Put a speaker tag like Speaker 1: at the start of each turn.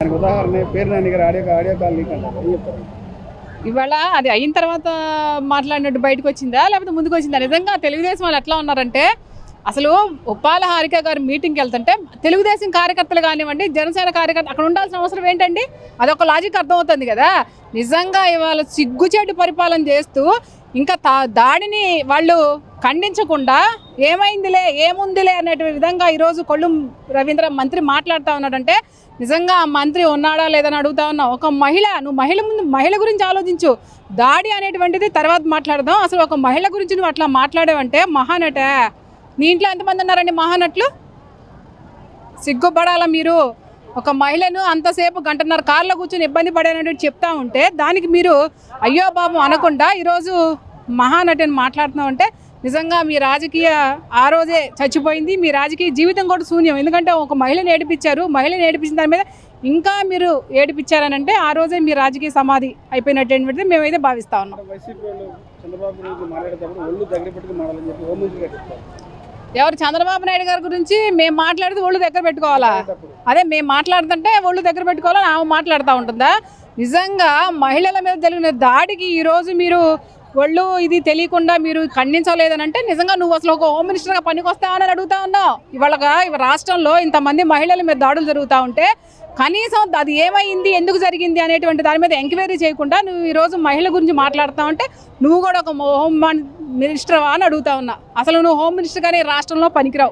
Speaker 1: దానికి ఉదాహరణ పేరు నాని గారు ఆడియో కాల్ లీక్ అంటారు. ఏం చెప్తారు?
Speaker 2: ఇవాళ అది అయిన తర్వాత మాట్లాడినట్టు బయటకు వచ్చిందా లేకపోతే ముందుకు వచ్చిందా? నిజంగా తెలుగుదేశం వాళ్ళు ఎట్లా ఉన్నారంటే అసలు ఉప్పాల హారిక గారు మీటింగ్కి వెళ్తుంటే తెలుగుదేశం కార్యకర్తలు కానివ్వండి, జనసేన కార్యకర్తలు అక్కడ ఉండాల్సిన అవసరం ఏంటండి? అదొక లాజిక్ అర్థమవుతుంది కదా. నిజంగా ఇవాళ సిగ్గుచేటు పరిపాలన చేస్తూ ఇంకా దాడిని వాళ్ళు ఖండించకుండా ఏమైందిలే ఏముందిలే అనే విధంగా ఈరోజు కొల్లు రవీంద్ర మంత్రి మాట్లాడుతూ ఉన్నాడంటే నిజంగా ఆ మంత్రి ఉన్నాడా లేదని అడుగుతా ఉన్నావు. ఒక మహిళ, నువ్వు మహిళ గురించి ఆలోచించు. దాడి అనేటువంటిది తర్వాత మాట్లాడదాం. అసలు ఒక మహిళ గురించి నువ్వు అట్లా మాట్లాడావంటే మహానట. నీ ఇంట్లో ఎంతమంది ఉన్నారండి మహానటులు? సిగ్గుపడాలా మీరు? ఒక మహిళను అంతసేపు గంటన్నర కార్లో కూర్చొని ఇబ్బంది పడేనట్టు చెప్తా ఉంటే దానికి మీరు అయ్యో బాబు అనకుండా ఈరోజు మహానటిని మాట్లాడుతున్నావు అంటే నిజంగా మీ రాజకీయ ఆ రోజే చచ్చిపోయింది. మీ రాజకీయ జీవితం కూడా శూన్యం. ఎందుకంటే ఒక మహిళను ఏడిపించారు. మహిళను ఏడిపించిన దాని మీద ఇంకా మీరు ఏడిపించారని అంటే ఆ రోజే మీ రాజకీయ సమాధి అయిపోయినటువంటిది మేమైతే భావిస్తా ఉన్నాం.
Speaker 1: వైసీపీ వాళ్ళు చంద్రబాబు గురించి మాట్లాడేటప్పుడు ఒళ్ళు దగ్గర పెట్టుకుని మాట్లాడాలని చెప్పి హోంమంత్రి గారు చెప్తారు.
Speaker 2: ఎవరు? చంద్రబాబు నాయుడు గారి గురించి మేము మాట్లాడితే ఒళ్ళు దగ్గర పెట్టుకోవాలా? అదే మేము మాట్లాడుతుంటే ఒళ్ళు దగ్గర పెట్టుకోవాలని ఆమె మాట్లాడుతూ ఉంటుందా? నిజంగా మహిళల మీద జరిగిన దాడికి ఈరోజు మీరు ఒళ్ళు ఇది తెలియకుండా మీరు ఖండించలేదని అంటే నిజంగా నువ్వు అసలు ఒక హోమ్ మినిస్టర్గా పనికొస్తావని అడుగుతా ఉన్నావు. ఇవాళ రాష్ట్రంలో ఇంతమంది మహిళల మీద దాడులు జరుగుతూ ఉంటే కనీసం అది ఏమైంది, ఎందుకు జరిగింది అనేటువంటి దాని మీద ఎంక్వైరీ చేయకుండా నువ్వు ఈరోజు మహిళ గురించి మాట్లాడుతూ ఉంటే నువ్వు కూడా ఒక హోమ్ మినిస్టర్ అని అడుగుతా ఉన్నా. అసలు నువ్వు హోమ్ మినిస్టర్ గానీ రాష్ట్రంలో పనికిరావు.